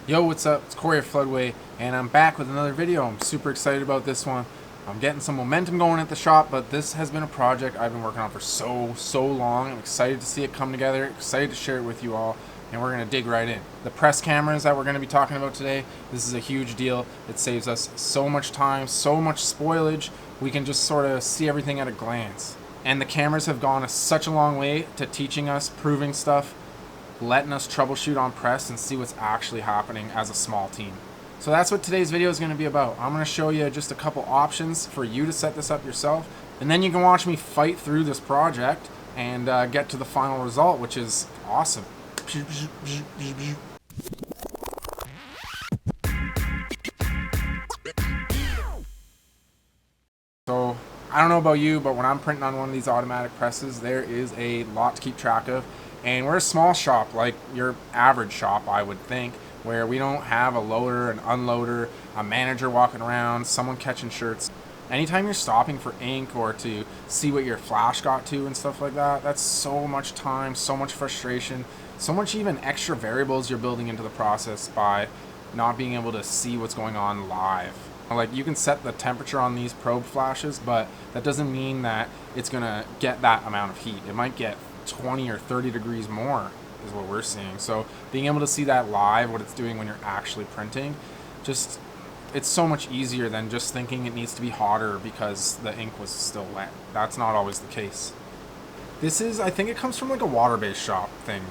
Yo, what's up? It's Corey of Floodway, and I'm back with another video. I'm super excited about this one. I'm getting some momentum going at the shop, but this has been a project I've been working on for so long. I'm excited to see it come together, excited to share it with you all, and we're going to dig right in. The press cameras that we're going to be talking about today, this is a huge deal. It saves us so much time, so much spoilage. We can just sort of see everything at a glance. And the cameras have gone such a long way to teaching us, proving stuff, letting us troubleshoot on press and see what's actually happening as a small team. So that's what today's video is going to be about. I'm going to show you just a couple options for you to set this up yourself, and then you can watch me fight through this project and get to the final result, which is awesome. So I don't know about you, but when I'm printing on one of these automatic presses, there is a lot to keep track of. And we're a small shop, like your average shop, I would think, where we don't have a loader, an unloader, a manager walking around, someone catching shirts. Anytime you're stopping for ink or to see what your flash got to and stuff like that, that's so much time, so much frustration, so much even extra variables you're building into the process by not being able to see what's going on live. Like, you can set the temperature on these probe flashes, but that doesn't mean that it's gonna get that amount of heat. It might get 20 or 30 degrees more is what we're seeing. So being able to see that live, what it's doing when you're actually printing, just, it's so much easier than just thinking it needs to be hotter because the ink was still wet. That's not always the case. This is, I think it comes from like a water-based shop thing.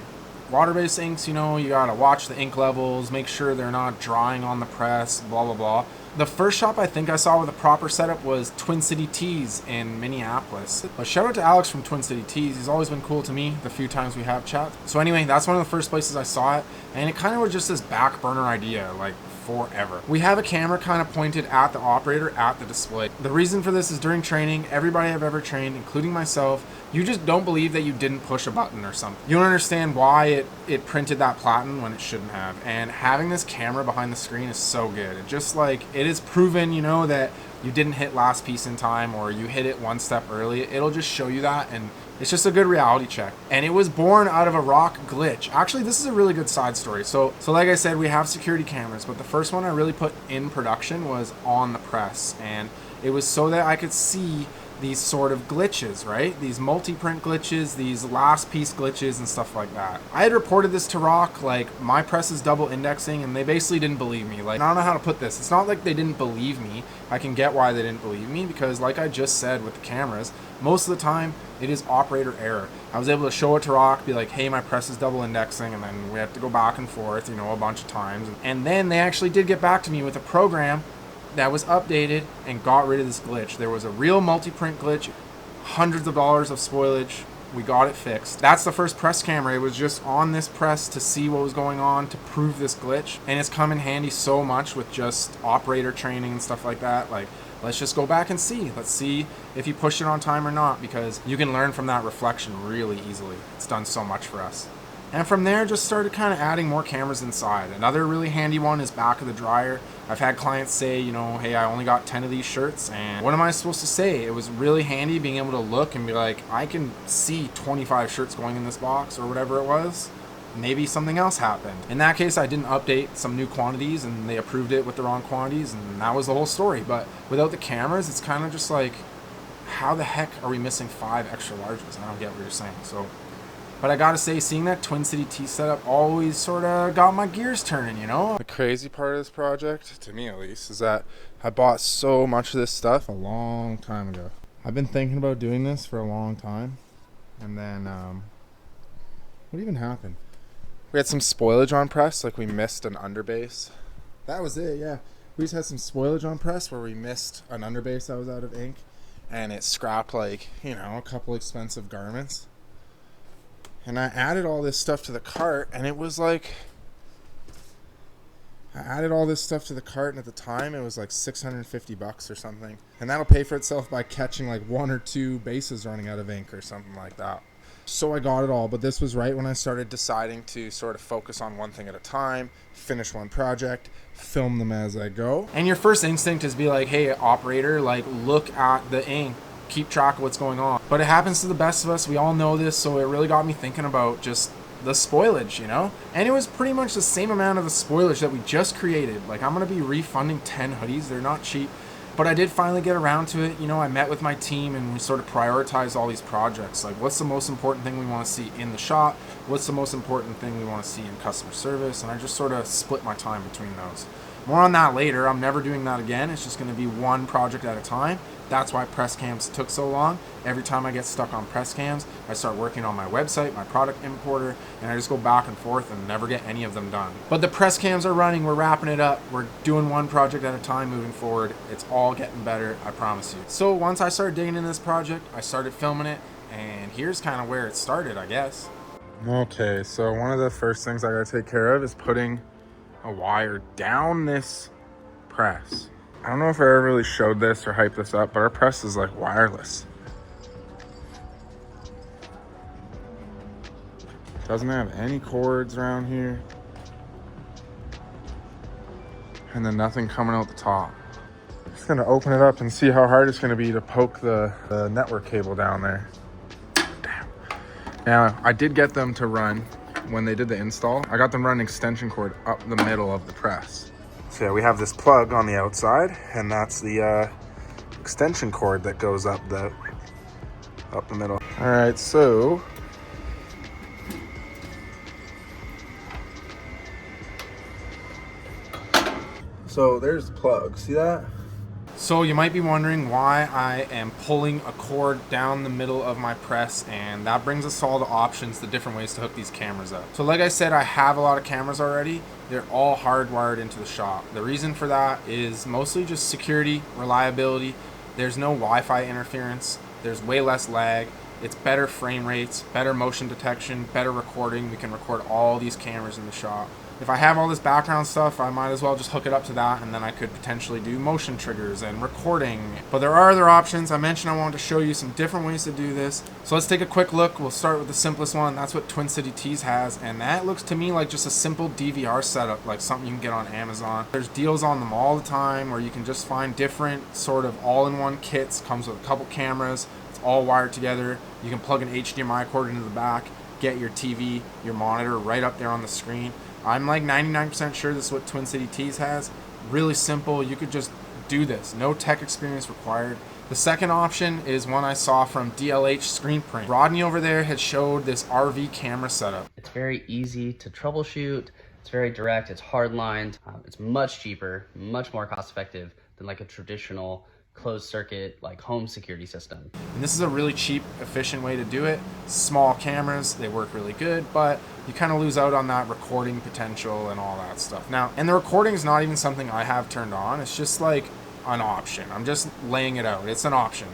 Water-based inks, you know, you gotta watch the ink levels, make sure they're not drying on the press, blah, blah, blah. The first shop I think I saw with a proper setup was Twin City Tees in Minneapolis. But shout out to Alex from Twin City Tees. He's always been cool to me the few times we have chat. So anyway, that's one of the first places I saw it, and it kind of was just this back burner idea, like forever. We have a camera kind of pointed at the operator at the display. The reason for this is during training, everybody I've ever trained, including myself, you just don't believe that you didn't push a button or something. You don't understand why it printed that platen when it shouldn't have. And having this camera behind the screen is so good. It just, like, it is proven, you know, that you didn't hit last piece in time or you hit it one step early. It'll just show you that, and it's just a good reality check. And it was born out of a rock glitch. Actually, this is a really good side story. So like I said, we have security cameras, but the first one I really put in production was on the press. And it was so that I could see these sort of glitches, right? These multi-print glitches, these last piece glitches and stuff like that. I had reported this to Rock, like, my press is double indexing, and they basically didn't believe me. Like, I don't know how to put this. It's not like they didn't believe me. I can get why they didn't believe me, because like I just said with the cameras, most of the time it is operator error. I was able to show it to Rock, be like, hey, my press is double indexing, and then we have to go back and forth, you know, a bunch of times. And then they actually did get back to me with a program that was updated and got rid of this glitch. There was a real multi-print glitch, hundreds of dollars of spoilage. We got it fixed. That's the first press camera. It was just on this press to see what was going on, to prove this glitch. And it's come in handy so much with just operator training and stuff like that. Like, let's just go back and see. Let's see if you pushed it on time or not, because you can learn from that reflection really easily. It's done so much for us. And from there, just started kind of adding more cameras inside. Another really handy one is back of the dryer. I've had clients say, you know, hey, I only got 10 of these shirts, and what am I supposed to say? It was really handy being able to look and be like, I can see 25 shirts going in this box or whatever it was. Maybe something else happened. In that case, I didn't update some new quantities and they approved it with the wrong quantities, and that was the whole story. But without the cameras, it's kind of just like, how the heck are we missing 5 extra larges? I don't get what you're saying. But I gotta say, seeing that Twin City T setup always sort of got my gears turning, you know? The crazy part of this project, to me at least, is that I bought so much of this stuff a long time ago. I've been thinking about doing this for a long time. And then, what even happened? We had some spoilage on press, like we missed an underbase. That was it, yeah. We just had some spoilage on press where we missed an underbase that was out of ink. And it scrapped, like, you know, a couple expensive garments. And I added all this stuff to the cart, and it was like, I added all this stuff to the cart, and at the time it was like $650 or something. And that'll pay for itself by catching like 1 or 2 bases running out of ink or something like that. So I got it all, but this was right when I started deciding to sort of focus on one thing at a time, finish one project, film them as I go. And your first instinct is be like, hey, operator, like, look at the ink. Keep track of what's going on. But it happens to the best of us. We all know this, so it really got me thinking about just the spoilage, you know? And it was pretty much the same amount of the spoilage that we just created. Like, I'm going to be refunding 10 hoodies. They're not cheap. But I did finally get around to it. You know, I met with my team and we sort of prioritized all these projects. Like, what's the most important thing we want to see in the shop? What's the most important thing we want to see in customer service? And I just sort of split my time between those. More on that later. I'm never doing that again. It's just going to be one project at a time. That's why press cams took so long. Every time I get stuck on press cams, I start working on my website, my product importer, and I just go back and forth and never get any of them done. But the press cams are running. We're wrapping it up. We're doing one project at a time moving forward. It's all getting better, I promise you. So once I started digging into this project, I started filming it, and here's kind of where it started, I guess. Okay, so one of the first things I gotta take care of is putting a wire down this press. I don't know if I ever really showed this or hyped this up, but our press is like wireless. Doesn't have any cords around here. And then nothing coming out the top. Just gonna open it up and see how hard it's gonna be to poke the network cable down there. Damn. Now, I did get them to run, when they did the install, I got them running extension cord up the middle of the press. So yeah, we have this plug on the outside, and that's the extension cord that goes up the middle. All right, so there's the plug. See that? So you might be wondering why I am pulling a cord down the middle of my press, and that brings us to all the options, the different ways to hook these cameras up. So like I said, I have a lot of cameras already. They're all hardwired into the shop. The reason for that is mostly just security, reliability. There's no Wi-Fi interference. There's way less lag. It's better frame rates, better motion detection, better recording. We can record all these cameras in the shop. If I have all this background stuff, I might as well just hook it up to that, and then I could potentially do motion triggers and recording. But there are other options. I mentioned I wanted to show you some different ways to do this. So let's take a quick look. We'll start with the simplest one. That's what Twin City Tees has, and that looks to me like just a simple DVR setup, like something you can get on Amazon. There's deals on them all the time where you can just find different sort of all-in-one kits. Comes with a couple cameras. It's all wired together. You can plug an HDMI cord into the back, get your TV, your monitor right up there on the screen. I'm like 99% sure this is what Twin City Tees has. Really simple. You could just do this. No tech experience required. The second option is one I saw from DLH Screen Print. Rodney over there had showed this RV camera setup. It's very easy to troubleshoot. It's very direct. It's hard-lined. It's much cheaper, much more cost-effective than like a traditional closed circuit like home security system. And this is a really cheap, efficient way to do it. Small cameras, they work really good, but you kind of lose out on that recording potential and all that stuff. Now, and the recording is not even something I have turned on. It's just like an option. I'm just laying it out. It's an option.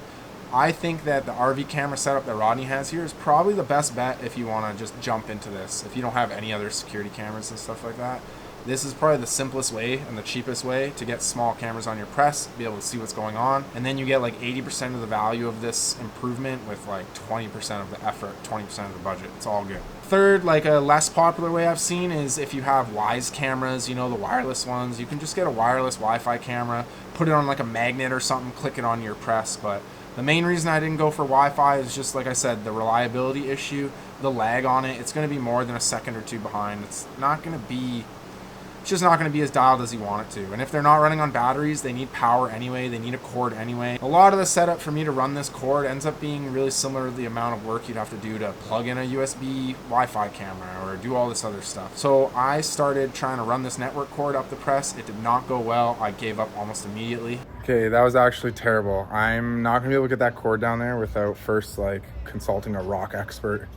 I think that the RV camera setup that Rodney has here is probably the best bet if you want to just jump into this. If you don't have any other security cameras and stuff like that, this is probably the simplest way and the cheapest way to get small cameras on your press, be able to see what's going on. And then you get like 80% of the value of this improvement with like 20% of the effort, 20% of the budget. It's all good. Third, like a less popular way I've seen is if you have Wyze cameras, you know, the wireless ones, you can just get a wireless Wi-Fi camera, put it on like a magnet or something, click it on your press. But the main reason I didn't go for Wi-Fi is just, like I said, the reliability issue, the lag on it. It's going to be more than a second or two behind. It's just not going to be as dialed as you want it to. And if they're not running on batteries, they need power anyway. They need a cord anyway. A lot of the setup for me to run this cord ends up being really similar to the amount of work you'd have to do to plug in a USB Wi-Fi camera or do all this other stuff. So I started trying to run this network cord up the press. It did not go well. I gave up almost immediately. Okay, that was actually terrible. I'm not going to be able to get that cord down there without first like consulting a rock expert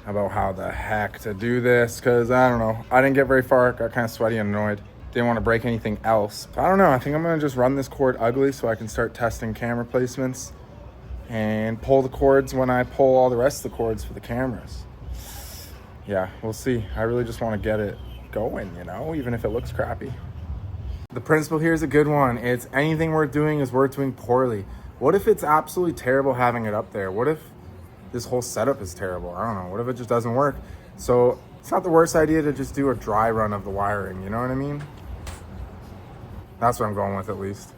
about how the heck to do this, because I don't know, I didn't get very far, got kind of sweaty and annoyed, didn't want to break anything else. I don't know, I think I'm gonna just run this cord ugly so I can start testing camera placements and pull the cords when I pull all the rest of the cords for the cameras. Yeah, we'll see. I really just want to get it going, you know, even if it looks crappy. The principle here is a good one. It's anything worth doing is worth doing poorly. What if it's absolutely terrible having it up there? What if this whole setup is terrible? I don't know. What if it just doesn't work? So it's not the worst idea to just do a dry run of the wiring. You know what I mean? That's what I'm going with, at least.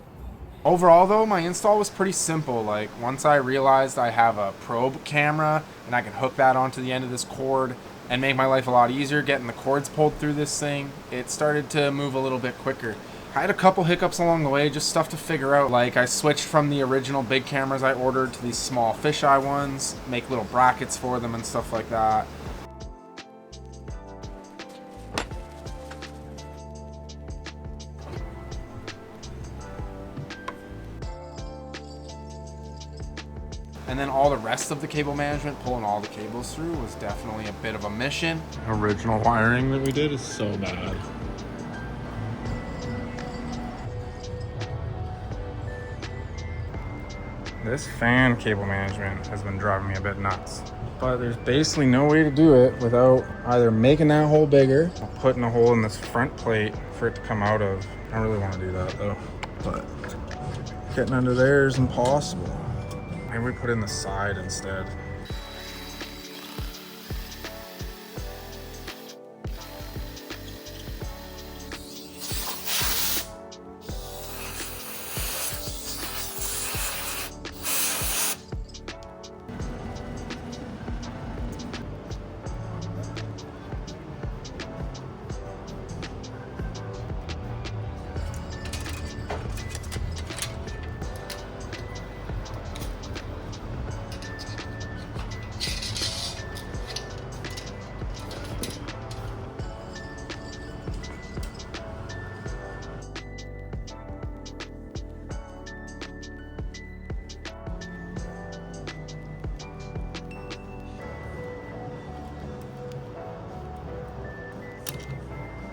Overall, though, my install was pretty simple. Like, once I realized I have a probe camera and I can hook that onto the end of this cord, and make my life a lot easier getting the cords pulled through this thing. It started to move a little bit quicker. I had a couple hiccups along the way, just stuff to figure out. Like I switched from the original big cameras I ordered to these small fisheye ones, make little brackets for them and stuff like that. And then all the rest of the cable management, pulling all the cables through, was definitely a bit of a mission. Original wiring that we did is so bad. This fan cable management has been driving me a bit nuts. But there's basically no way to do it without either making that hole bigger or putting a hole in this front plate for it to come out of. I really want to do that though, but getting under there is impossible. Maybe we put in the side instead.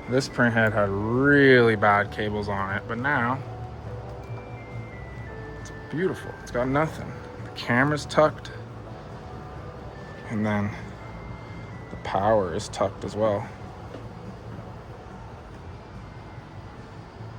This print head had really bad cables on it, but now it's beautiful. It's got nothing. The camera's tucked, and then the power is tucked as well.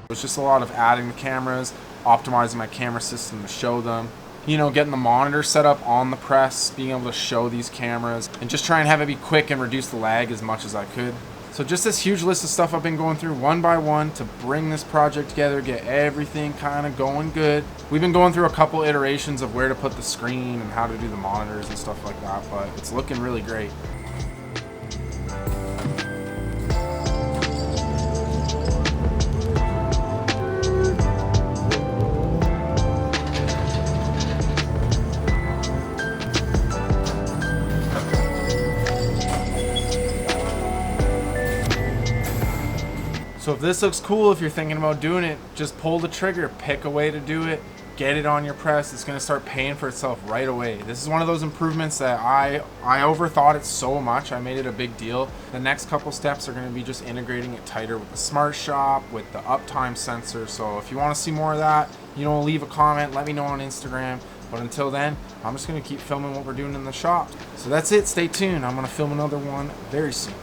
It was just a lot of adding the cameras, optimizing my camera system to show them, you know, getting the monitor set up on the press, being able to show these cameras, and just try and have it be quick and reduce the lag as much as I could. So just this huge list of stuff I've been going through one by one to bring this project together, get everything kind of going good. We've been going through a couple iterations of where to put the screen and how to do the monitors and stuff like that, but it's looking really great. So if this looks cool, if you're thinking about doing it, just pull the trigger, pick a way to do it, get it on your press. It's going to start paying for itself right away. This is one of those improvements that I overthought it so much. I made it a big deal. The next couple steps are going to be just integrating it tighter with the Smart Shop, with the uptime sensor. So if you want to see more of that, you know, leave a comment, let me know on Instagram. But until then, I'm just going to keep filming what we're doing in the shop. So that's it. Stay tuned. I'm going to film another one very soon.